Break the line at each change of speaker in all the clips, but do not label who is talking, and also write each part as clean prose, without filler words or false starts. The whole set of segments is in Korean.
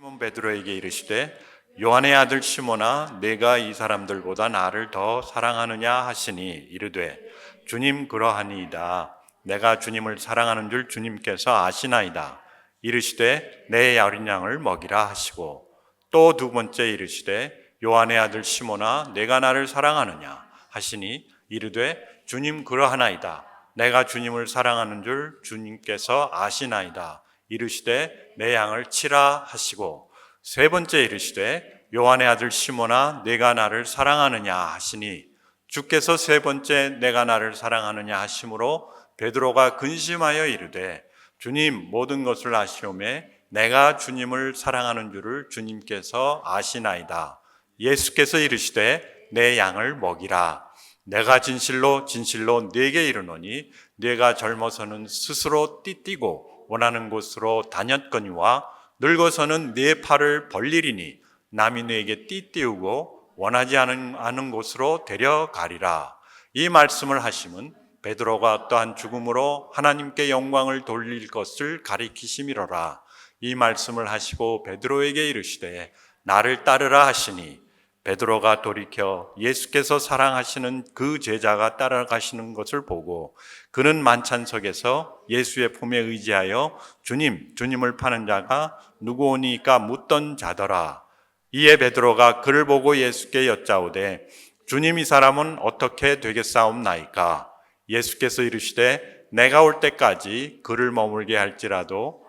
시몬 베드로에게 이르시되 요한의 아들 시몬아 내가 이 사람들보다 나를 더 사랑하느냐 하시니 이르되 주님 그러하니이다. 내가 주님을 사랑하는 줄 주님께서 아시나이다. 이르시되 내 어린 양을 먹이라 하시고 또 두 번째 이르시되 요한의 아들 시몬아 내가 나를 사랑하느냐 하시니 이르되 주님 그러하나이다. 내가 주님을 사랑하는 줄 주님께서 아시나이다. 이르시되 내 양을 치라 하시고 세 번째 이르시되 요한의 아들 시몬아 내가 나를 사랑하느냐 하시니 주께서 세 번째 내가 나를 사랑하느냐 하심으로 베드로가 근심하여 이르되 주님 모든 것을 아시오매 내가 주님을 사랑하는 줄을 주님께서 아시나이다. 예수께서 이르시되 내 양을 먹이라. 내가 진실로 진실로 네게 이르노니 네가 젊어서는 스스로 띠띠고 원하는 곳으로 다녔거니와 늙어서는 네 팔을 벌리리니 남이 네게 띠띠우고 원하지 않은 곳으로 데려가리라. 이 말씀을 하심은 베드로가 어떠한 죽음으로 하나님께 영광을 돌릴 것을 가리키심이로라. 이 말씀을 하시고 베드로에게 이르시되 나를 따르라 하시니 베드로가 돌이켜 예수께서 사랑하시는 그 제자가 따라가시는 것을 보고 그는 만찬석에서 예수의 품에 의지하여 주님을 파는 자가 누구오니까 묻던 자더라. 이에 베드로가 그를 보고 예수께 여짜오되 주님 이 사람은 어떻게 되겠사옵나이까? 예수께서 이르시되 내가 올 때까지 그를 머물게 할지라도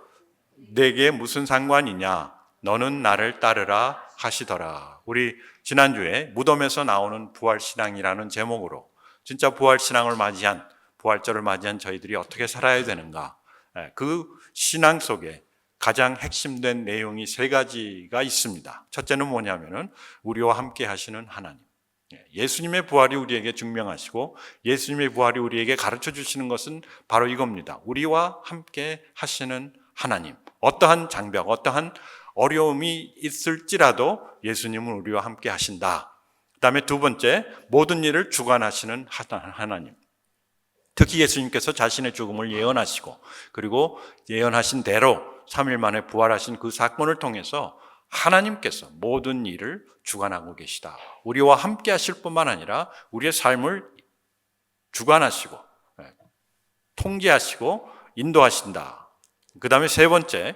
내게 무슨 상관이냐? 너는 나를 따르라 하시더라. 우리 지난주에 무덤에서 나오는 부활신앙이라는 제목으로 진짜 부활신앙을 맞이한 부활절을 맞이한 저희들이 어떻게 살아야 되는가, 그 신앙 속에 가장 핵심된 내용이 세 가지가 있습니다. 첫째는 뭐냐면은 우리와 함께 하시는 하나님, 예수님의 부활이 우리에게 증명하시고 예수님의 부활이 우리에게 가르쳐 주시는 것은 바로 이겁니다. 우리와 함께 하시는 하나님, 어떠한 장벽, 어떠한 어려움이 있을지라도 예수님은 우리와 함께 하신다. 그 다음에 두 번째, 모든 일을 주관하시는 하나님. 특히 예수님께서 자신의 죽음을 예언하시고 그리고 예언하신 대로 3일 만에 부활하신 그 사건을 통해서 하나님께서 모든 일을 주관하고 계시다. 우리와 함께 하실 뿐만 아니라 우리의 삶을 주관하시고 통제하시고 인도하신다. 그 다음에 세 번째,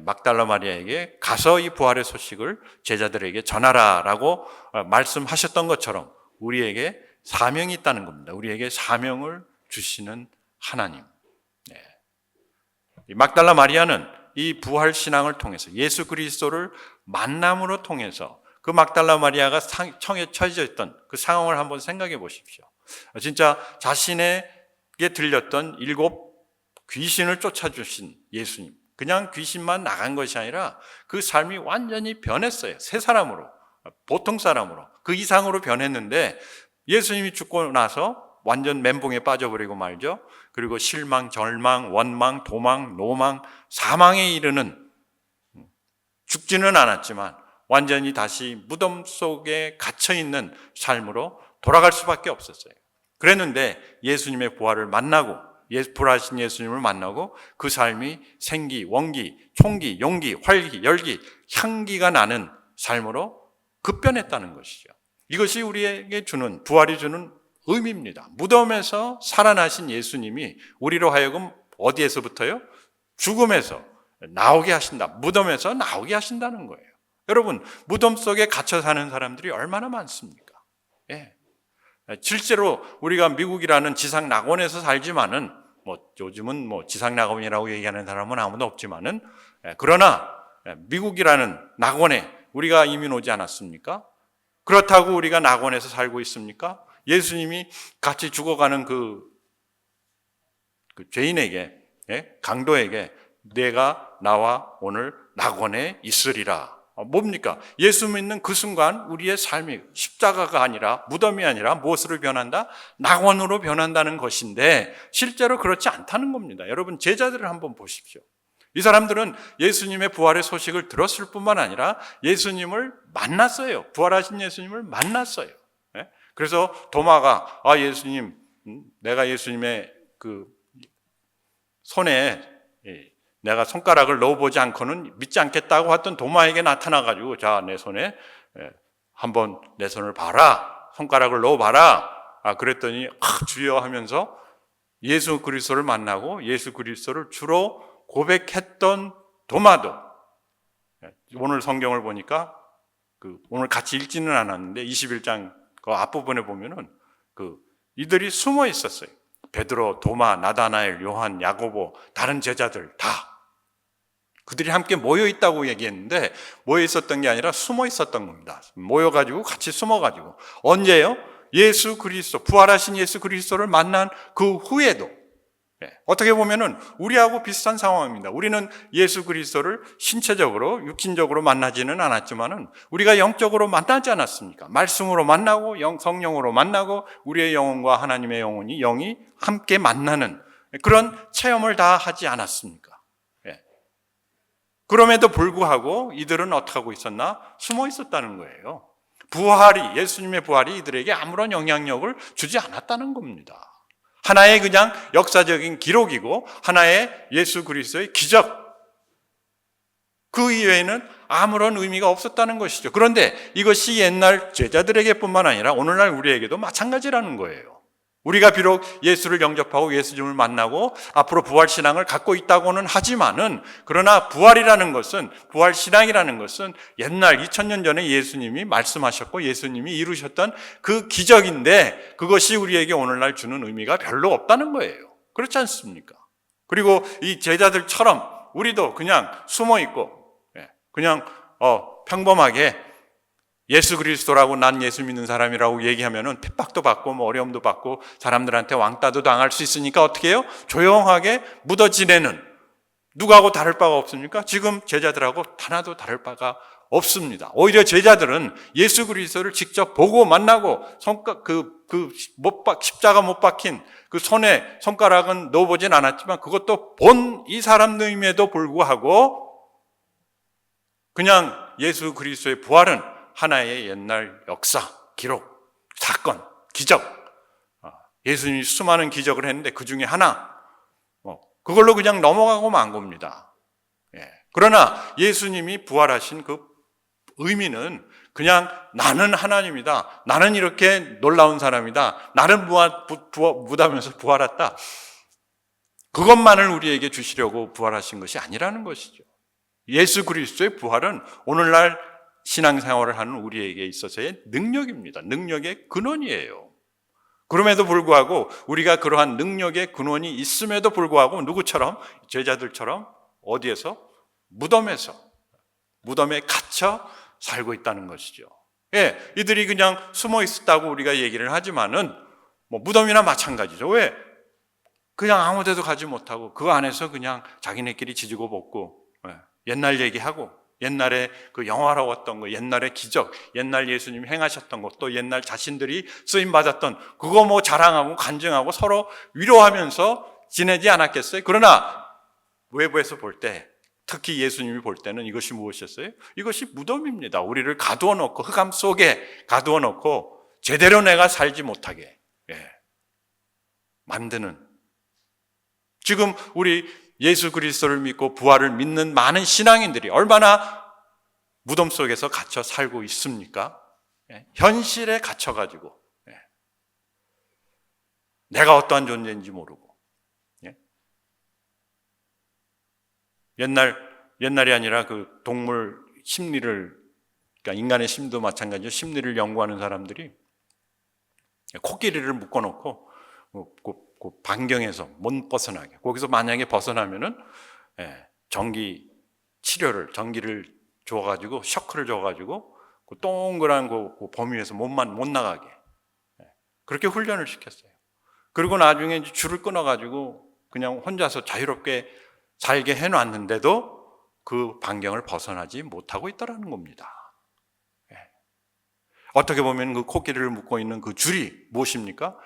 막달라 마리아에게 가서 이 부활의 소식을 제자들에게 전하라라고 말씀하셨던 것처럼 우리에게 사명이 있다는 겁니다. 우리에게 사명을 주시는 하나님. 막달라 마리아는 이 부활 신앙을 통해서 예수 그리스도를 만남으로 통해서 그 막달라 마리아가 청에 처해져 있던 그 상황을 한번 생각해 보십시오. 진짜 자신에게 들렸던 7 귀신을 쫓아주신 예수님, 그냥 귀신만 나간 것이 아니라 그 삶이 완전히 변했어요. 새 사람으로, 보통 사람으로, 그 이상으로 변했는데 예수님이 죽고 나서 완전 멘붕에 빠져버리고 말죠. 그리고 실망, 절망, 원망, 도망, 노망, 사망에 이르는, 죽지는 않았지만 완전히 다시 무덤 속에 갇혀있는 삶으로 돌아갈 수밖에 없었어요. 그랬는데 예수님의 부활을 만나고 부활하신 예수님을 만나고 그 삶이 생기, 원기, 총기, 용기, 활기, 열기, 향기가 나는 삶으로 급변했다는 것이죠. 이것이 우리에게 주는, 부활이 주는 의미입니다. 무덤에서 살아나신 예수님이 우리로 하여금 어디에서부터요? 죽음에서 나오게 하신다. 무덤에서 나오게 하신다는 거예요. 여러분, 무덤 속에 갇혀 사는 사람들이 얼마나 많습니까? 실제로 우리가 미국이라는 지상 낙원에서 살지만은 요즘은 지상 낙원이라고 얘기하는 사람은 아무도 없지만은, 그러나 미국이라는 낙원에 우리가 이민 오지 않았습니까? 그렇다고 우리가 낙원에서 살고 있습니까? 예수님이 같이 죽어가는 그 죄인에게, 강도에게 내가 나와 오늘 낙원에 있으리라. 뭡니까? 예수 믿는 그 순간 우리의 삶이 십자가가 아니라, 무덤이 아니라 무엇으로 변한다? 낙원으로 변한다는 것인데 실제로 그렇지 않다는 겁니다. 여러분, 제자들을 한번 보십시오. 이 사람들은 예수님의 부활의 소식을 들었을 뿐만 아니라 예수님을 만났어요. 부활하신 예수님을 만났어요. 그래서 도마가 예수님, 내가 예수님의 그 손에 내가 손가락을 넣어보지 않고는 믿지 않겠다고 했던 도마에게 나타나가지고 자, 내 손에 한번 내 손을 봐라. 손가락을 넣어봐라. 그랬더니 주여 하면서 예수 그리스도를 만나고 예수 그리스도를 주로 고백했던 도마도 오늘 성경을 보니까 오늘 같이 읽지는 않았는데 21장 그 앞부분에 보면은 이들이 숨어 있었어요. 베드로, 도마, 나다나엘, 요한, 야고보, 다른 제자들 다 그들이 함께 모여 있다고 얘기했는데 모여 있었던 게 아니라 숨어 있었던 겁니다. 모여가지고 같이 숨어가지고 언제요? 예수 그리스도, 부활하신 예수 그리스도를 만난 그 후에도 어떻게 보면은 우리하고 비슷한 상황입니다. 우리는 예수 그리스도를 신체적으로, 육신적으로 만나지는 않았지만은 우리가 영적으로 만나지 않았습니까? 말씀으로 만나고 성령으로 만나고 우리의 영혼과 하나님의 영이 함께 만나는 그런 체험을 다 하지 않았습니까? 그럼에도 불구하고 이들은 어떻게 하고 있었나? 숨어 있었다는 거예요. 예수님의 부활이 이들에게 아무런 영향력을 주지 않았다는 겁니다. 하나의 그냥 역사적인 기록이고 하나의 예수 그리스도의 기적, 그 이외에는 아무런 의미가 없었다는 것이죠. 그런데 이것이 옛날 제자들에게뿐만 아니라 오늘날 우리에게도 마찬가지라는 거예요. 우리가 비록 예수를 영접하고 예수님을 만나고 앞으로 부활신앙을 갖고 있다고는 하지만은 그러나 부활신앙이라는 것은 옛날 2000년 전에 예수님이 말씀하셨고 예수님이 이루셨던 그 기적인데 그것이 우리에게 오늘날 주는 의미가 별로 없다는 거예요. 그렇지 않습니까? 그리고 이 제자들처럼 우리도 그냥 숨어 있고 그냥 평범하게 예수 그리스도라고 난 예수 믿는 사람이라고 얘기하면은 핍박도 받고 어려움도 받고 사람들한테 왕따도 당할 수 있으니까 어떻게 해요? 조용하게 묻어 지내는 누구하고 다를 바가 없습니까? 지금 제자들하고 하나도 다를 바가 없습니다. 오히려 제자들은 예수 그리스도를 직접 보고 만나고 십자가 못 박힌 그 손에 손가락은 넣어보진 않았지만 그것도 본 이 사람임에도 불구하고 그냥 예수 그리스도의 부활은 하나의 옛날 역사, 기록, 사건, 기적. 예수님이 수많은 기적을 했는데 그 중에 하나, 그걸로 그냥 넘어가고 만 겁니다. 그러나 예수님이 부활하신 그 의미는 그냥 나는 하나님이다. 나는 이렇게 놀라운 사람이다. 나는 무담에서 부활했다. 그것만을 우리에게 주시려고 부활하신 것이 아니라는 것이죠. 예수 그리스도의 부활은 오늘날 신앙생활을 하는 우리에게 있어서의 능력입니다. 능력의 근원이에요. 그럼에도 불구하고 우리가 그러한 능력의 근원이 있음에도 불구하고 누구처럼? 제자들처럼 어디에서? 무덤에 갇혀 살고 있다는 것이죠. 이들이 그냥 숨어 있었다고 우리가 얘기를 하지만은 무덤이나 마찬가지죠. 왜? 그냥 아무 데도 가지 못하고 그 안에서 그냥 자기네끼리 지지고 볶고 옛날 얘기하고 옛날에 그 영화로웠던 거, 옛날의 기적, 옛날 예수님이 행하셨던 것, 또 옛날 자신들이 쓰임받았던 그거 자랑하고 간증하고 서로 위로하면서 지내지 않았겠어요? 그러나 외부에서 볼 때, 특히 예수님이 볼 때는 이것이 무엇이었어요? 이것이 무덤입니다. 우리를 가두어 놓고 흑암 속에 가두어 놓고 제대로 내가 살지 못하게 만드는, 지금 우리 예수 그리스도를 믿고 부활을 믿는 많은 신앙인들이 얼마나 무덤 속에서 갇혀 살고 있습니까? 현실에 갇혀가지고 내가 어떠한 존재인지 모르고 옛날이 아니라 그 동물 심리를, 그러니까 인간의 심도 마찬가지로 심리를 연구하는 사람들이 코끼리를 묶어놓고 그 반경에서 못 벗어나게, 거기서 만약에 벗어나면은 전기를 줘가지고 셔크를 줘가지고 그 동그란 그 범위에서 못 나가게 그렇게 훈련을 시켰어요. 그리고 나중에 이제 줄을 끊어가지고 그냥 혼자서 자유롭게 살게 해놨는데도 그 반경을 벗어나지 못하고 있다라는 겁니다. 어떻게 보면 그 코끼리를 묶고 있는 그 줄이 무엇입니까?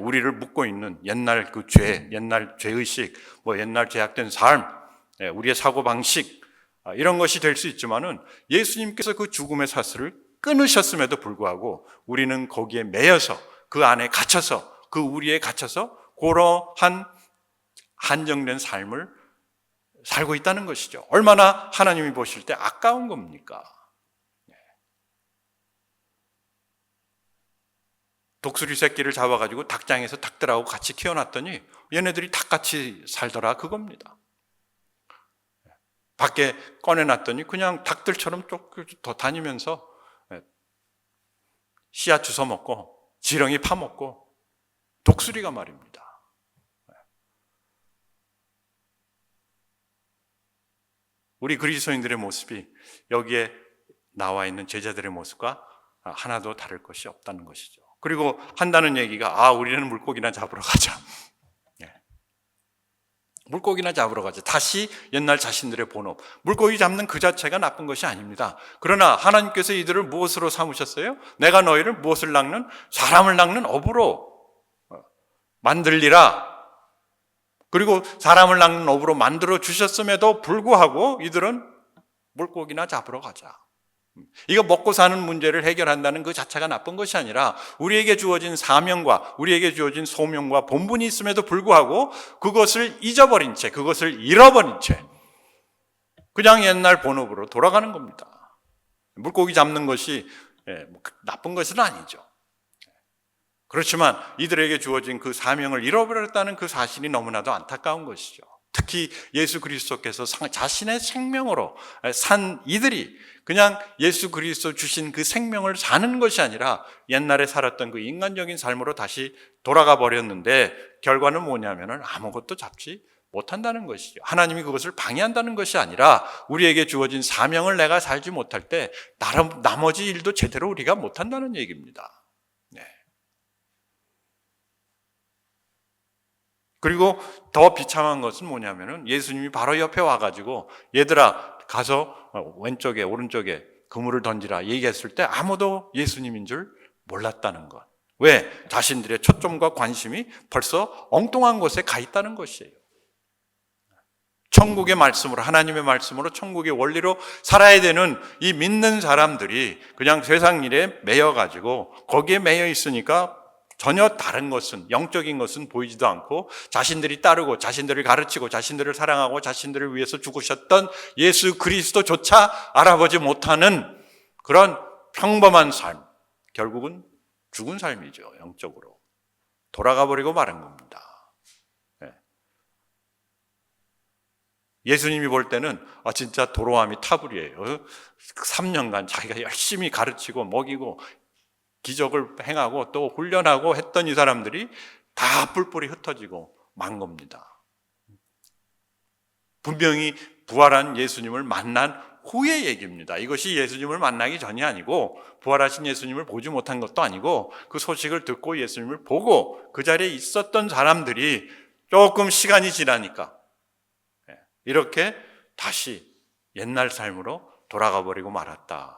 우리를 묶고 있는 옛날 그 죄, 옛날 죄의식, 옛날 죄악된 삶, 우리의 사고방식, 이런 것이 될 수 있지만은 예수님께서 그 죽음의 사슬을 끊으셨음에도 불구하고 우리는 거기에 매여서 그 안에 갇혀서 그 우리에 갇혀서 그러한 한정된 삶을 살고 있다는 것이죠. 얼마나 하나님이 보실 때 아까운 겁니까? 독수리 새끼를 잡아가지고 닭장에서 닭들하고 같이 키워놨더니 얘네들이 닭같이 살더라, 그겁니다. 밖에 꺼내놨더니 그냥 닭들처럼 더 다니면서 씨앗 주워 먹고 지렁이 파먹고, 독수리가 말입니다. 우리 그리스도인들의 모습이 여기에 나와 있는 제자들의 모습과 하나도 다를 것이 없다는 것이죠. 그리고 한다는 얘기가 우리는 물고기나 잡으러 가자. 물고기나 잡으러 가자. 다시 옛날 자신들의 본업. 물고기 잡는 그 자체가 나쁜 것이 아닙니다. 그러나 하나님께서 이들을 무엇으로 삼으셨어요? 내가 너희를 무엇을 낚는? 사람을 낚는 어부로 만들리라. 그리고 사람을 낚는 어부로 만들어 주셨음에도 불구하고 이들은 물고기나 잡으러 가자. 이거 먹고 사는 문제를 해결한다는 그 자체가 나쁜 것이 아니라 우리에게 주어진 사명과 우리에게 주어진 소명과 본분이 있음에도 불구하고 그것을 잊어버린 채, 그것을 잃어버린 채 그냥 옛날 본업으로 돌아가는 겁니다. 물고기 잡는 것이 나쁜 것은 아니죠. 그렇지만 이들에게 주어진 그 사명을 잃어버렸다는 그 사실이 너무나도 안타까운 것이죠. 특히 예수 그리스도께서 자신의 생명으로 산 이들이 그냥 예수 그리스도 주신 그 생명을 사는 것이 아니라 옛날에 살았던 그 인간적인 삶으로 다시 돌아가 버렸는데 결과는 뭐냐면은 아무것도 잡지 못한다는 것이죠. 하나님이 그것을 방해한다는 것이 아니라 우리에게 주어진 사명을 내가 살지 못할 때 나머지 일도 제대로 우리가 못한다는 얘기입니다. 네. 그리고 더 비참한 것은 뭐냐면은 예수님이 바로 옆에 와가지고 얘들아 가서 왼쪽에 오른쪽에 그물을 던지라 얘기했을 때 아무도 예수님인 줄 몰랐다는 것. 왜? 자신들의 초점과 관심이 벌써 엉뚱한 곳에 가 있다는 것이에요. 천국의 말씀으로, 하나님의 말씀으로, 천국의 원리로 살아야 되는 이 믿는 사람들이 그냥 세상 일에 매여가지고 거기에 매여 있으니까 전혀 다른 것은, 영적인 것은 보이지도 않고 자신들이 따르고 자신들을 가르치고 자신들을 사랑하고 자신들을 위해서 죽으셨던 예수 그리스도조차 알아보지 못하는 그런 평범한 삶, 결국은 죽은 삶이죠. 영적으로 돌아가 버리고 마는 겁니다. 예수님이 볼 때는 진짜 도로함이 타불이에요. 3년간 자기가 열심히 가르치고 먹이고 기적을 행하고 또 훈련하고 했던 이 사람들이 다 뿔뿔이 흩어지고 만 겁니다. 분명히 부활한 예수님을 만난 후의 얘기입니다. 이것이 예수님을 만나기 전이 아니고 부활하신 예수님을 보지 못한 것도 아니고 그 소식을 듣고 예수님을 보고 그 자리에 있었던 사람들이 조금 시간이 지나니까 이렇게 다시 옛날 삶으로 돌아가 버리고 말았다.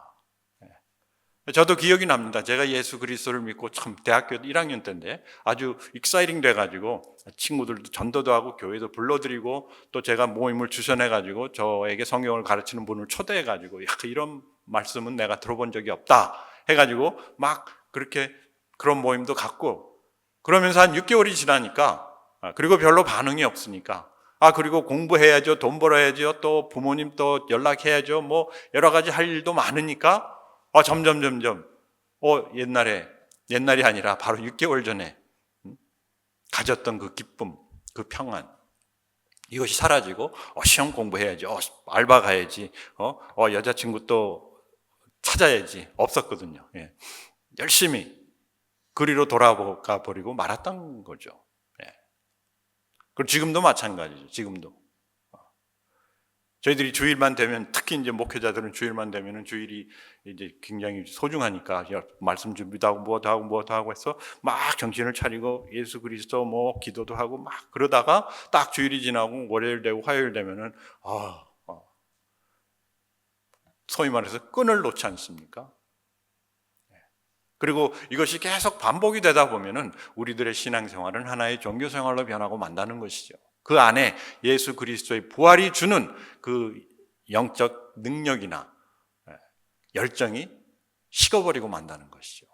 저도 기억이 납니다. 제가 예수 그리스도를 믿고 참 대학교 1학년 때인데 아주 익사이팅 돼가지고 친구들도 전도도 하고 교회도 불러드리고 또 제가 모임을 주선해가지고 저에게 성경을 가르치는 분을 초대해가지고 이런 말씀은 내가 들어본 적이 없다 해가지고 막 그렇게 그런 모임도 갖고 그러면서 한 6개월이 지나니까 그리고 별로 반응이 없으니까 그리고 공부해야죠, 돈 벌어야죠, 또 부모님 또 연락해야죠, 뭐 여러 가지 할 일도 많으니까 점점 옛날이 아니라 바로 6개월 전에 가졌던 그 기쁨, 그 평안 이것이 사라지고 시험 공부해야지, 알바 가야지, 여자친구 또 찾아야지 없었거든요. 열심히 그리로 돌아가 버리고 말았던 거죠. 그리고 지금도 마찬가지죠. 지금도 저희들이 주일만 되면, 특히 이제 목회자들은 주일만 되면은 주일이 이제 굉장히 소중하니까 말씀 준비도 하고 뭐도 하고 해서 막 정신을 차리고 예수 그리스도 뭐 기도도 하고 막 그러다가 딱 주일이 지나고 월요일 되고 화요일 되면은 소위 말해서 끈을 놓지 않습니까? 그리고 이것이 계속 반복이 되다 보면은 우리들의 신앙생활은 하나의 종교생활로 변하고 만다는 것이죠. 그 안에 예수 그리스도의 부활이 주는 그 영적 능력이나 열정이 식어버리고 만다는 것이죠.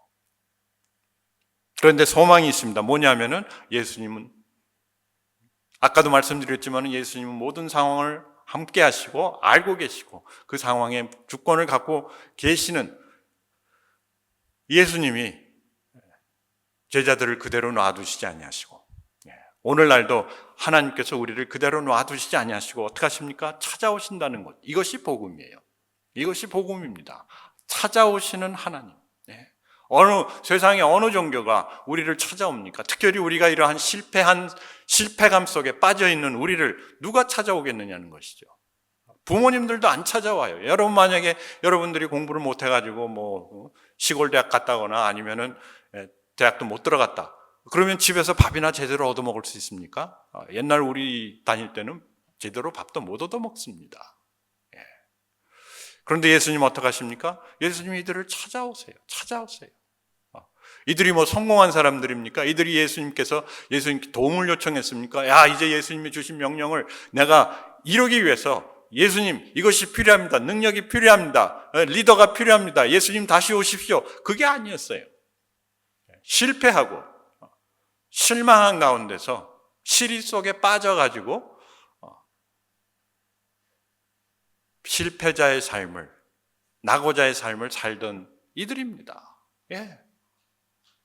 그런데 소망이 있습니다. 뭐냐면은 예수님은 아까도 말씀드렸지만 예수님은 모든 상황을 함께 하시고 알고 계시고 그 상황에 주권을 갖고 계시는 예수님이 제자들을 그대로 놔두시지 아니하시고 오늘날도 하나님께서 우리를 그대로 놔두시지 아니하시고 어떻게 하십니까? 찾아오신다는 것. 이것이 복음이에요. 이것이 복음입니다. 찾아오시는 하나님. 세상의 어느 종교가 우리를 찾아옵니까? 특별히 우리가 이러한 실패감 속에 빠져있는 우리를 누가 찾아오겠느냐는 것이죠. 부모님들도 안 찾아와요. 여러분 만약에 여러분들이 공부를 못해가지고 뭐 시골 대학 갔다거나 아니면은 대학도 못 들어갔다. 그러면 집에서 밥이나 제대로 얻어먹을 수 있습니까? 옛날 우리 다닐 때는 제대로 밥도 못 얻어먹습니다. 그런데 예수님 어떻게 하십니까? 예수님이 이들을 찾아오세요. 이들이 뭐 성공한 사람들입니까? 이들이 예수님께 도움을 요청했습니까? 야, 이제 예수님이 주신 명령을 내가 이루기 위해서 예수님 이것이 필요합니다. 능력이 필요합니다. 리더가 필요합니다. 예수님 다시 오십시오. 그게 아니었어요. 실패하고 실망한 가운데서 시리 속에 빠져가지고 실패자의 삶을, 낙오자의 삶을 살던 이들입니다.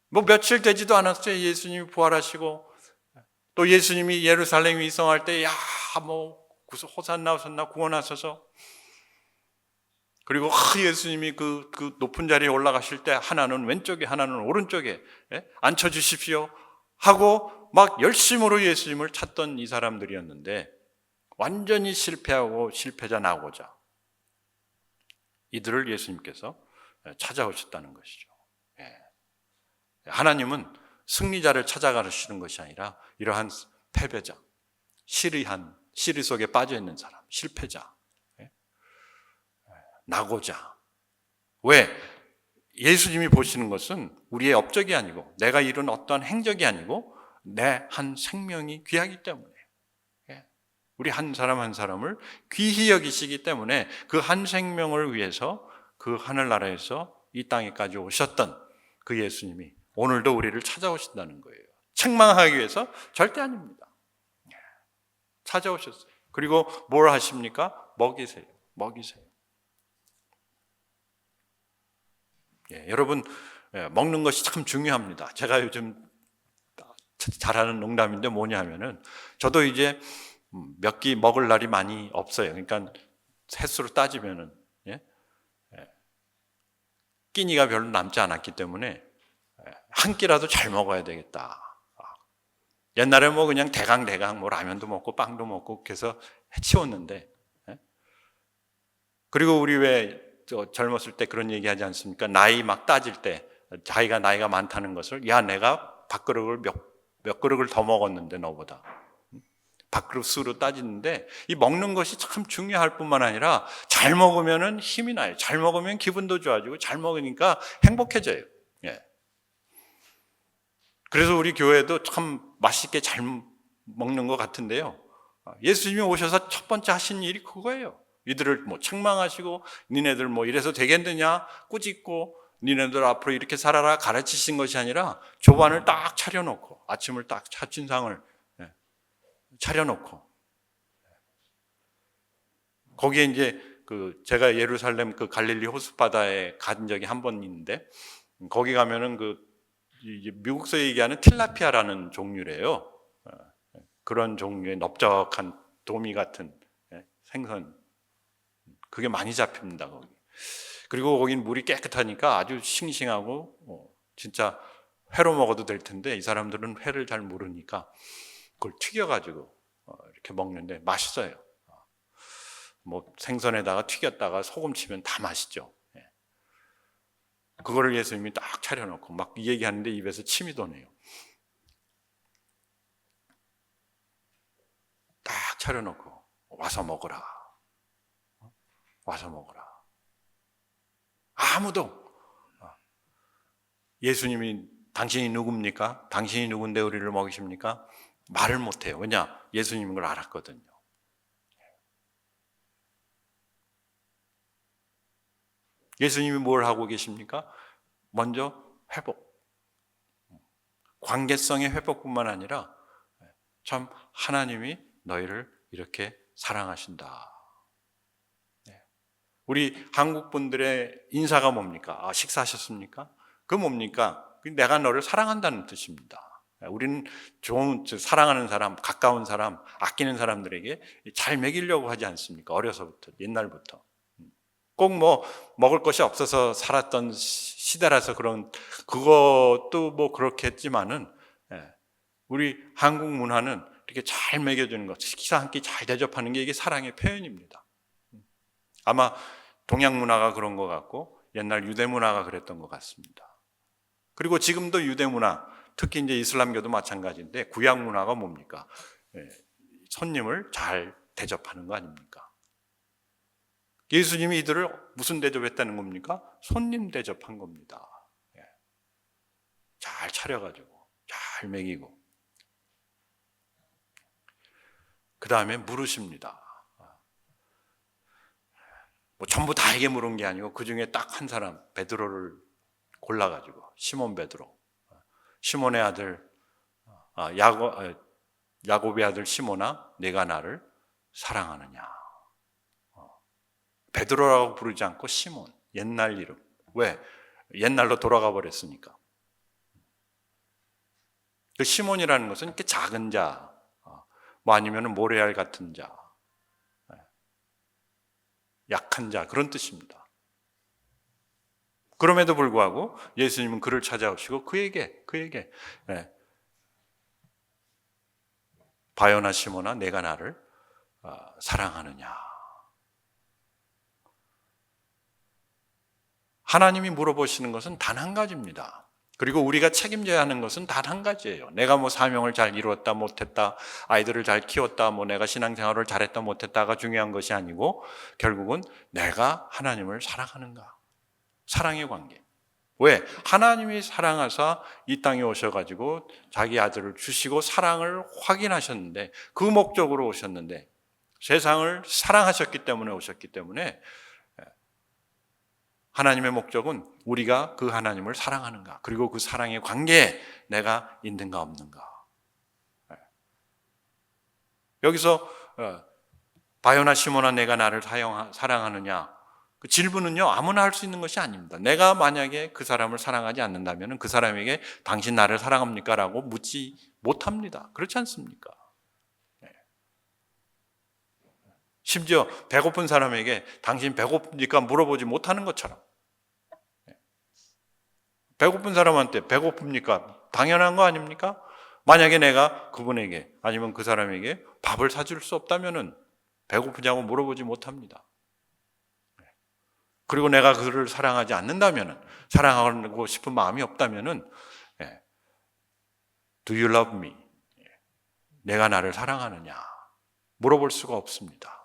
뭐 며칠 되지도 않았어요. 예수님이 부활하시고 또 예수님이 예루살렘 이성할 때 호산나 구원하소서. 그리고 예수님이 그 높은 자리에 올라가실 때 하나는 왼쪽에 하나는 오른쪽에 앉혀주십시오 하고 막 열심으로 예수님을 찾던 이 사람들이었는데 완전히 실패하고 실패자 나고자 이들을 예수님께서 찾아오셨다는 것이죠. 하나님은 승리자를 찾아가시는 것이 아니라 이러한 패배자, 시리 속에 빠져있는 사람, 실패자, 나고자. 왜? 예수님이 보시는 것은 우리의 업적이 아니고 내가 이룬 어떠한 행적이 아니고 내 한 생명이 귀하기 때문에 우리 한 사람 한 사람을 귀히 여기시기 때문에 그 한 생명을 위해서 그 하늘나라에서 이 땅에까지 오셨던 그 예수님이 오늘도 우리를 찾아오신다는 거예요. 책망하기 위해서 절대 아닙니다. 찾아오셨어요. 그리고 뭘 하십니까? 먹이세요. 여러분, 먹는 것이 참 중요합니다. 제가 요즘 잘하는 농담인데 뭐냐면은 저도 이제 몇 끼 먹을 날이 많이 없어요. 그러니까 횟수로 따지면은 끼니가 별로 남지 않았기 때문에 한 끼라도 잘 먹어야 되겠다. 옛날에 뭐 그냥 대강 뭐 라면도 먹고 빵도 먹고 그래서 해치웠는데 그리고 우리 왜 젊었을 때 그런 얘기 하지 않습니까? 나이 막 따질 때 자기가 나이가 많다는 것을 야 내가 밥그릇을 몇 그릇을 더 먹었는데 너보다 밥그릇 수로 따지는데 이 먹는 것이 참 중요할 뿐만 아니라 잘 먹으면은 힘이 나요. 잘 먹으면 기분도 좋아지고 잘 먹으니까 행복해져요. 그래서 우리 교회도 참 맛있게 잘 먹는 것 같은데요. 예수님이 오셔서 첫 번째 하신 일이 그거예요. 이들을 뭐 책망하시고 니네들 뭐 이래서 되겠느냐 꾸짖고 니네들 앞으로 이렇게 살아라 가르치신 것이 아니라 조반을 딱 차려놓고 아침을 딱 차친상을 차려놓고 거기에 이제 제가 예루살렘 갈릴리 호숫바다에 간 적이 한 번 있는데 거기 가면은 미국서 얘기하는 틸라피아라는 종류래요. 그런 종류의 넓적한 도미 같은 생선 그게 많이 잡힙니다 거기. 그리고 거긴 물이 깨끗하니까 아주 싱싱하고 진짜 회로 먹어도 될 텐데 이 사람들은 회를 잘 모르니까 그걸 튀겨가지고 이렇게 먹는데 맛있어요. 뭐 생선에다가 튀겼다가 소금 치면 다 맛있죠. 그거를 예수님이 딱 차려놓고 막 이 얘기하는데 입에서 침이 도네요. 딱 차려놓고 와서 먹어라. 아무도 예수님이 당신이 누굽니까? 당신이 누군데 우리를 먹이십니까? 말을 못해요. 왜냐? 예수님인 걸 알았거든요. 예수님이 뭘 하고 계십니까? 먼저 회복. 관계성의 회복뿐만 아니라 참 하나님이 너희를 이렇게 사랑하신다. 우리 한국 분들의 인사가 뭡니까? 식사하셨습니까? 그 뭡니까? 내가 너를 사랑한다는 뜻입니다. 우리는 좋은, 사랑하는 사람, 가까운 사람, 아끼는 사람들에게 잘 먹이려고 하지 않습니까? 어려서부터, 옛날부터. 꼭 먹을 것이 없어서 살았던 시대라서 그것도 그렇게 했지만은, 우리 한국 문화는 이렇게 잘 먹여주는 것, 식사 한 끼 잘 대접하는 게 이게 사랑의 표현입니다. 아마 동양 문화가 그런 것 같고 옛날 유대 문화가 그랬던 것 같습니다. 그리고 지금도 유대 문화, 특히 이제 이슬람교도 마찬가지인데 구약 문화가 뭡니까? 손님을 잘 대접하는 거 아닙니까? 예수님이 이들을 무슨 대접했다는 겁니까? 손님 대접한 겁니다. 잘 차려가지고 잘 먹이고 그 다음에 물으십니다. 전부 다에게 물은 게 아니고 그 중에 딱 한 사람 베드로를 골라가지고 시몬 베드로, 시몬의 아들 야곱의 아들 시몬아, 내가 나를 사랑하느냐. 베드로라고 부르지 않고 시몬, 옛날 이름. 왜? 옛날로 돌아가 버렸으니까. 그 시몬이라는 것은 이렇게 작은 자, 아니면 모래알 같은 자, 약한 자, 그런 뜻입니다. 그럼에도 불구하고 예수님은 그를 찾아오시고 그에게 바요나 시몬아, 내가 나를 사랑하느냐. 하나님이 물어보시는 것은 단 한 가지입니다. 그리고 우리가 책임져야 하는 것은 단 한 가지예요. 내가 사명을 잘 이루었다 못했다, 아이들을 잘 키웠다, 내가 신앙생활을 잘했다 못했다가 중요한 것이 아니고 결국은 내가 하나님을 사랑하는가. 사랑의 관계. 왜? 하나님이 사랑하사 이 땅에 오셔가지고 자기 아들을 주시고 사랑을 확인하셨는데, 그 목적으로 오셨는데, 세상을 사랑하셨기 때문에 오셨기 때문에 하나님의 목적은 우리가 그 하나님을 사랑하는가, 그리고 그 사랑의 관계에 내가 있는가 없는가. 여기서 바요나 시몬아, 내가 나를 사랑하느냐, 그 질문은요 아무나 할 수 있는 것이 아닙니다. 내가 만약에 그 사람을 사랑하지 않는다면 그 사람에게 당신 나를 사랑합니까? 라고 묻지 못합니다. 그렇지 않습니까? 심지어 배고픈 사람에게 당신 배고픕니까? 물어보지 못하는 것처럼, 배고픈 사람한테 배고픕니까? 당연한 거 아닙니까? 만약에 내가 그분에게 아니면 그 사람에게 밥을 사줄 수 없다면 배고프냐고 물어보지 못합니다. 그리고 내가 그를 사랑하지 않는다면, 사랑하고 싶은 마음이 없다면 Do you love me? 내가 나를 사랑하느냐? 물어볼 수가 없습니다.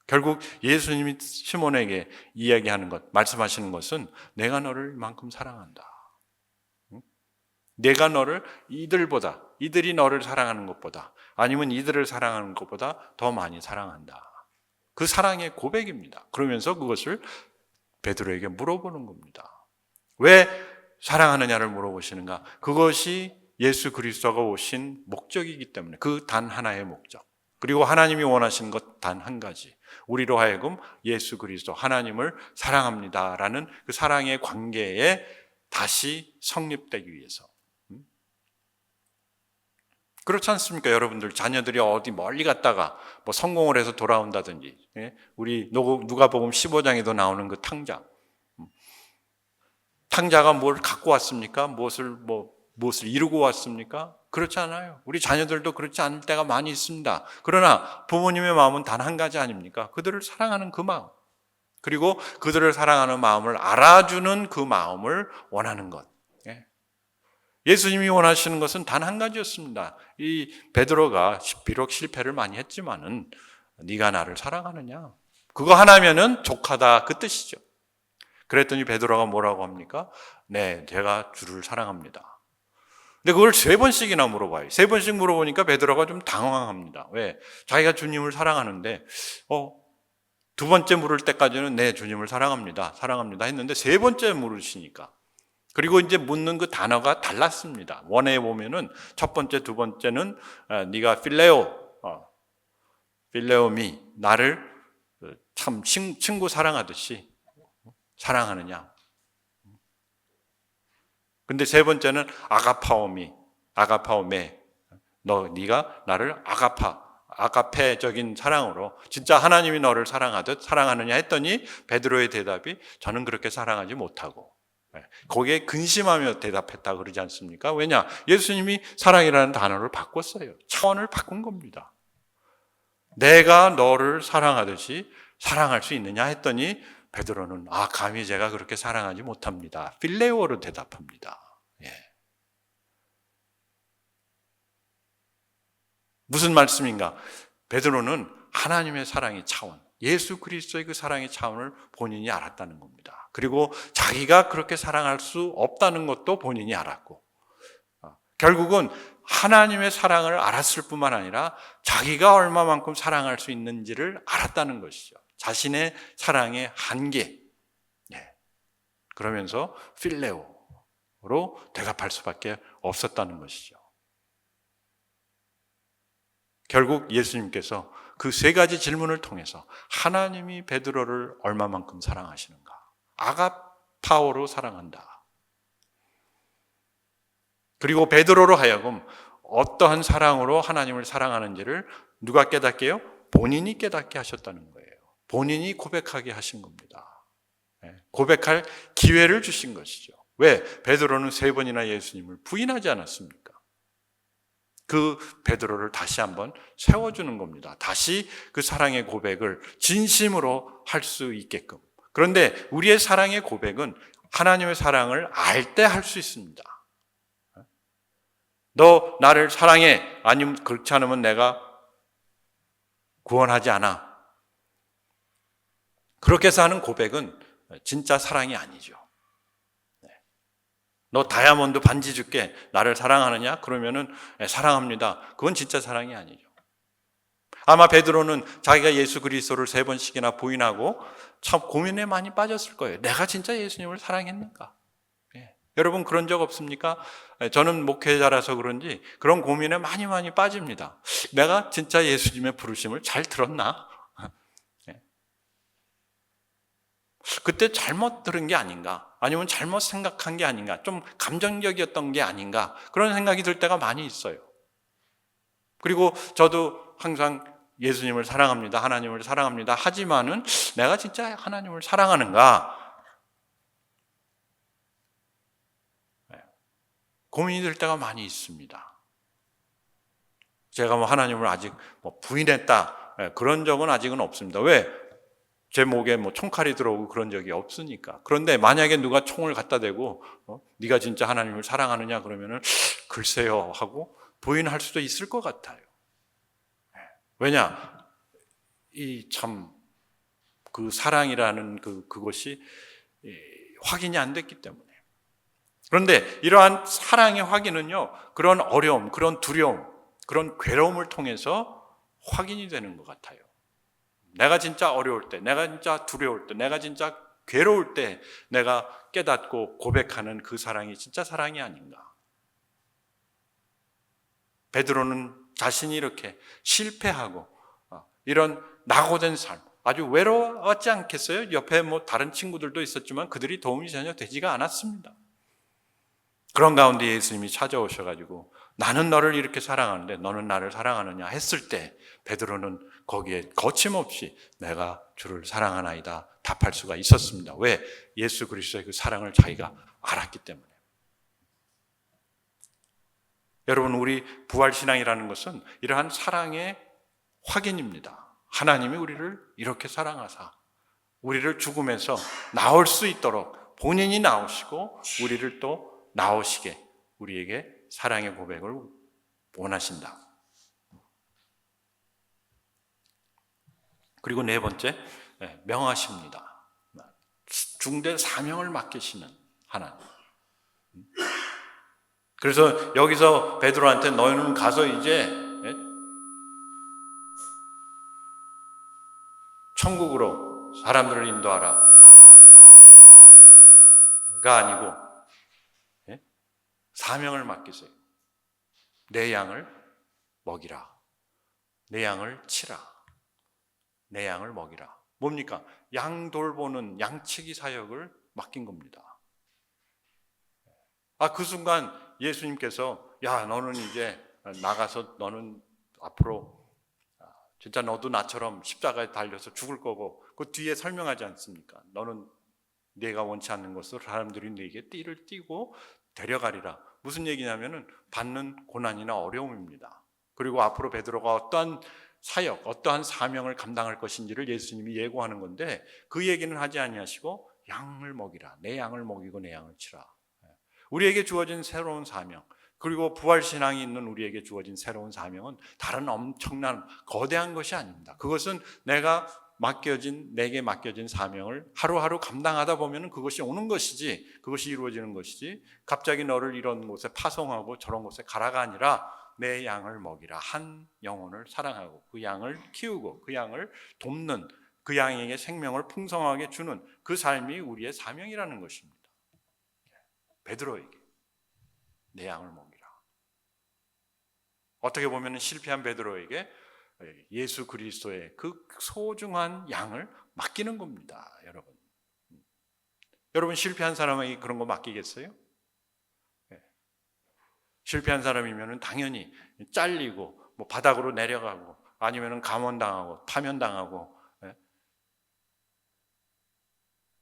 결국 예수님이 시몬에게 이야기하는 것, 말씀하시는 것은 내가 너를 이만큼 사랑한다. 내가 너를 이들이 너를 사랑하는 것보다, 아니면 이들을 사랑하는 것보다 더 많이 사랑한다. 그 사랑의 고백입니다. 그러면서 그것을 베드로에게 물어보는 겁니다. 왜 사랑하느냐를 물어보시는가? 그것이 예수 그리스도가 오신 목적이기 때문에, 그 단 하나의 목적. 그리고 하나님이 원하시는 것 단 한 가지. 우리로 하여금 예수 그리스도 하나님을 사랑합니다라는 그 사랑의 관계에 다시 성립되기 위해서. 그렇지 않습니까? 여러분들 자녀들이 어디 멀리 갔다가 성공을 해서 돌아온다든지, 우리 누가복음 15장에도 나오는 그 탕자가 뭘 갖고 왔습니까? 무엇을 이루고 왔습니까? 그렇지 않아요. 우리 자녀들도 그렇지 않을 때가 많이 있습니다. 그러나 부모님의 마음은 단 한 가지 아닙니까? 그들을 사랑하는 그 마음, 그리고 그들을 사랑하는 마음을 알아주는 그 마음을 원하는 것. 예수님이 원하시는 것은 단 한 가지였습니다. 이 베드로가 비록 실패를 많이 했지만은 네가 나를 사랑하느냐? 그거 하나면은 족하다, 그 뜻이죠. 그랬더니 베드로가 뭐라고 합니까? 네, 제가 주를 사랑합니다. 근데 그걸 3번씩이나 물어봐요. 3번씩 물어보니까 베드로가 좀 당황합니다. 왜? 자기가 주님을 사랑하는데 2번째 물을 때까지는 네, 주님을 사랑합니다 했는데 3번째 물으시니까, 그리고 이제 묻는 그 단어가 달랐습니다. 원에 보면은 첫 번째, 두 번째는 네가 필레오, 필레오미, 나를 참 친구 사랑하듯이 사랑하느냐. 근데 세 번째는 아가파오메. 네가 나를 아가페적인 사랑으로 진짜 하나님이 너를 사랑하듯 사랑하느냐 했더니 베드로의 대답이 저는 그렇게 사랑하지 못하고, 거기에 근심하며 대답했다 그러지 않습니까? 왜냐? 예수님이 사랑이라는 단어를 바꿨어요. 차원을 바꾼 겁니다. 내가 너를 사랑하듯이 사랑할 수 있느냐 했더니 베드로는 감히 제가 그렇게 사랑하지 못합니다. 필레오로 대답합니다. 무슨 말씀인가? 베드로는 하나님의 사랑의 차원, 예수 그리스도의 그 사랑의 차원을 본인이 알았다는 겁니다. 그리고 자기가 그렇게 사랑할 수 없다는 것도 본인이 알았고, 결국은 하나님의 사랑을 알았을 뿐만 아니라 자기가 얼마만큼 사랑할 수 있는지를 알았다는 것이죠. 자신의 사랑의 한계. 그러면서 필레오로 대답할 수밖에 없었다는 것이죠. 결국 예수님께서 그 세 가지 질문을 통해서 하나님이 베드로를 얼마만큼 사랑하시는가? 아가파오로 사랑한다. 그리고 베드로로 하여금 어떠한 사랑으로 하나님을 사랑하는지를 누가 깨닫게 해요? 본인이 깨닫게 하셨다는 거예요. 본인이 고백하게 하신 겁니다. 고백할 기회를 주신 것이죠. 왜? 베드로는 세 번이나 예수님을 부인하지 않았습니까? 그 베드로를 다시 한번 세워주는 겁니다. 다시 그 사랑의 고백을 진심으로 할 수 있게끔. 그런데 우리의 사랑의 고백은 하나님의 사랑을 알 때 할 수 있습니다. 너 나를 사랑해. 아니면 그렇지 않으면 내가 구원하지 않아. 그렇게 해서 하는 고백은 진짜 사랑이 아니죠. 너 다이아몬드 반지 줄게. 나를 사랑하느냐? 그러면은 사랑합니다. 그건 진짜 사랑이 아니죠. 아마 베드로는 자기가 예수 그리스도를 3번씩이나 부인하고 참 고민에 많이 빠졌을 거예요. 내가 진짜 예수님을 사랑했는가? 여러분 그런 적 없습니까? 저는 목회자라서 그런지 그런 고민에 많이 빠집니다. 내가 진짜 예수님의 부르심을 잘 들었나? 그때 잘못 들은 게 아닌가? 아니면 잘못 생각한 게 아닌가? 좀 감정적이었던 게 아닌가? 그런 생각이 들 때가 많이 있어요. 그리고 저도 항상 예수님을 사랑합니다. 하나님을 사랑합니다. 하지만은 내가 진짜 하나님을 사랑하는가? 고민이 될 때가 많이 있습니다. 제가 하나님을 아직 부인했다. 그런 적은 아직은 없습니다. 왜? 제 목에 총칼이 들어오고 그런 적이 없으니까. 그런데 만약에 누가 총을 갖다 대고 네가 진짜 하나님을 사랑하느냐 그러면은 글쎄요 하고 부인할 수도 있을 것 같아요. 왜냐? 이 참 그 사랑이라는 그것이 확인이 안 됐기 때문에. 그런데 이러한 사랑의 확인은요, 그런 어려움, 그런 두려움, 그런 괴로움을 통해서 확인이 되는 것 같아요. 내가 진짜 어려울 때, 내가 진짜 두려울 때, 내가 진짜 괴로울 때 내가 깨닫고 고백하는 그 사랑이 진짜 사랑이 아닌가. 베드로는 자신이 이렇게 실패하고 이런 낙오된 삶, 아주 외로웠지 않겠어요? 옆에 다른 친구들도 있었지만 그들이 도움이 전혀 되지가 않았습니다. 그런 가운데 예수님이 찾아오셔가지고 나는 너를 이렇게 사랑하는데 너는 나를 사랑하느냐 했을 때 베드로는 거기에 거침없이 내가 주를 사랑하나이다 답할 수가 있었습니다. 왜? 예수 그리스도의 그 사랑을 자기가 알았기 때문에. 여러분, 우리 부활신앙이라는 것은 이러한 사랑의 확인입니다. 하나님이 우리를 이렇게 사랑하사 우리를 죽음에서 나올 수 있도록 본인이 나오시고 우리를 또 나오시게 우리에게 사랑의 고백을 원하신다. 그리고 네 번째, 명하십니다. 중대 사명을 맡기시는 하나님. 그래서 여기서 베드로한테 너희는 가서 이제 천국으로 사람들을 인도하라 가 아니고 사명을 맡기세요. 내 양을 먹이라. 내 양을 치라. 내 양을 먹이라. 뭡니까? 양 돌보는 양치기 사역을 맡긴 겁니다. 그 순간 예수님께서 야, 너는 이제 나가서 너는 앞으로 진짜 너도 나처럼 십자가에 달려서 죽을 거고, 그 뒤에 설명하지 않습니까? 너는 내가 원치 않는 것으로 사람들이 네게 띠를 띠고 데려가리라. 무슨 얘기냐면은 받는 고난이나 어려움입니다. 그리고 앞으로 베드로가 어떠한 사역, 어떠한 사명을 감당할 것인지를 예수님이 예고하는 건데, 그 얘기는 하지 아니하시고 양을 먹이라. 내 양을 먹이고 내 양을 치라. 우리에게 주어진 새로운 사명, 그리고 부활신앙이 있는 우리에게 주어진 새로운 사명은 다른 엄청난 거대한 것이 아닙니다. 그것은 내게 맡겨진 사명을 하루하루 감당하다 보면 그것이 오는 것이지, 그것이 이루어지는 것이지, 갑자기 너를 이런 곳에 파송하고 저런 곳에 가라가 아니라 내 양을 먹이라. 한 영혼을 사랑하고 그 양을 키우고 그 양을 돕는, 그 양에게 생명을 풍성하게 주는 그 삶이 우리의 사명이라는 것입니다. 베드로에게 내 양을 먹이라. 어떻게 보면 실패한 베드로에게 예수 그리스도의 그 소중한 양을 맡기는 겁니다. 여러분 실패한 사람에게 그런 거 맡기겠어요? 실패한 사람이면 당연히 잘리고 바닥으로 내려가고 아니면 감원당하고 파면당하고.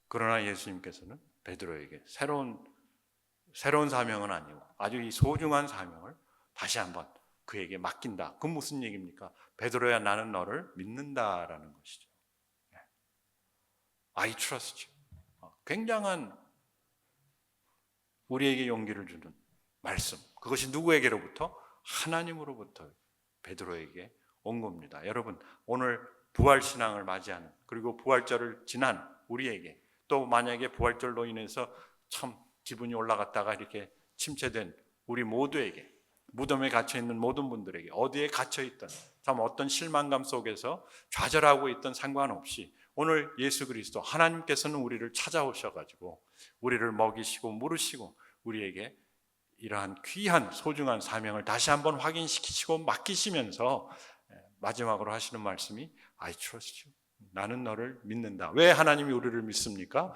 그러나 예수님께서는 베드로에게 새로운 사명은 아니고 아주 이 소중한 사명을 다시 한번 그에게 맡긴다. 그건 무슨 얘기입니까? 베드로야, 나는 너를 믿는다라는 것이죠. I trust you. 굉장한 우리에게 용기를 주는 말씀. 그것이 누구에게로부터? 하나님으로부터 베드로에게 온 겁니다. 여러분, 오늘 부활신앙을 맞이하는, 그리고 부활절을 지난 우리에게, 또 만약에 부활절로 인해서 참 기분이 올라갔다가 이렇게 침체된 우리 모두에게, 무덤에 갇혀있는 모든 분들에게, 어디에 갇혀있던, 참 어떤 실망감 속에서 좌절하고 있던 상관없이 오늘 예수 그리스도 하나님께서는 우리를 찾아오셔가지고 우리를 먹이시고 물으시고 우리에게 이러한 귀한 소중한 사명을 다시 한번 확인시키시고 맡기시면서 마지막으로 하시는 말씀이 I trust you. 나는 너를 믿는다. 왜 하나님이 우리를 믿습니까?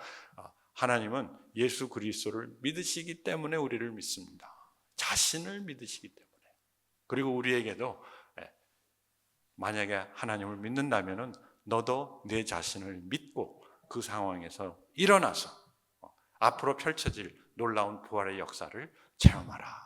하나님은 예수 그리스도를 믿으시기 때문에 우리를 믿습니다. 자신을 믿으시기 때문에. 그리고 우리에게도 만약에 하나님을 믿는다면 너도 내 자신을 믿고 그 상황에서 일어나서 앞으로 펼쳐질 놀라운 부활의 역사를 체험하라.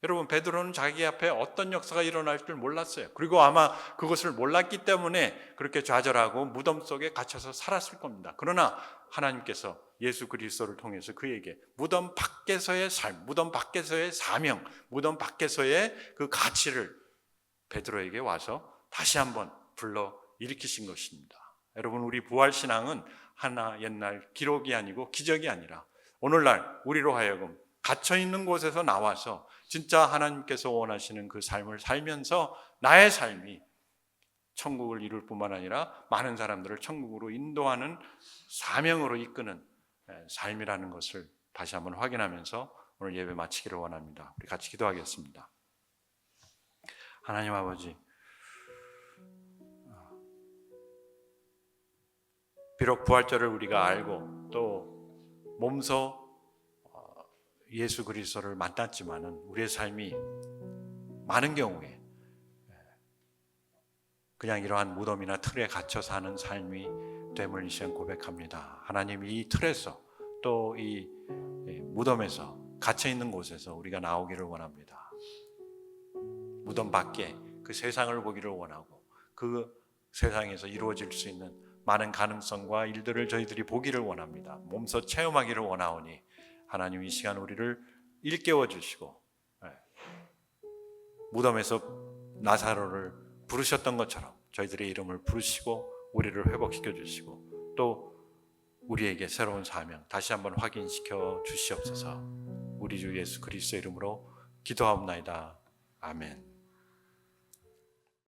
여러분, 베드로는 자기 앞에 어떤 역사가 일어날 줄 몰랐어요. 그리고 아마 그것을 몰랐기 때문에 그렇게 좌절하고 무덤 속에 갇혀서 살았을 겁니다. 그러나 하나님께서 예수 그리스도를 통해서 그에게 무덤 밖에서의 삶, 무덤 밖에서의 사명, 무덤 밖에서의 그 가치를 베드로에게 와서 다시 한번 불러 일으키신 것입니다. 여러분, 우리 부활신앙은 하나 옛날 기록이 아니고 기적이 아니라 오늘날 우리로 하여금 갇혀있는 곳에서 나와서 진짜 하나님께서 원하시는 그 삶을 살면서 나의 삶이 천국을 이룰 뿐만 아니라 많은 사람들을 천국으로 인도하는 사명으로 이끄는 삶이라는 것을 다시 한번 확인하면서 오늘 예배 마치기를 원합니다. 우리 같이 기도하겠습니다. 하나님 아버지, 비록 부활절을 우리가 알고 또 몸소 예수 그리스도를 만났지만은 우리의 삶이 많은 경우에 그냥 이러한 무덤이나 틀에 갇혀 사는 삶이 됨을 이 시간 고백합니다. 하나님, 이 틀에서 또 이 무덤에서 갇혀 있는 곳에서 우리가 나오기를 원합니다. 무덤 밖에 그 세상을 보기를 원하고 그 세상에서 이루어질 수 있는 많은 가능성과 일들을 저희들이 보기를 원합니다. 몸소 체험하기를 원하오니 하나님, 이 시간 우리를 일깨워 주시고 무덤에서 나사로를 부르셨던 것처럼 저희들의 이름을 부르시고 우리를 회복시켜 주시고 또 우리에게 새로운 사명 다시 한번 확인시켜 주시옵소서. 우리 주 예수 그리스도의 이름으로 기도하옵나이다. 아멘.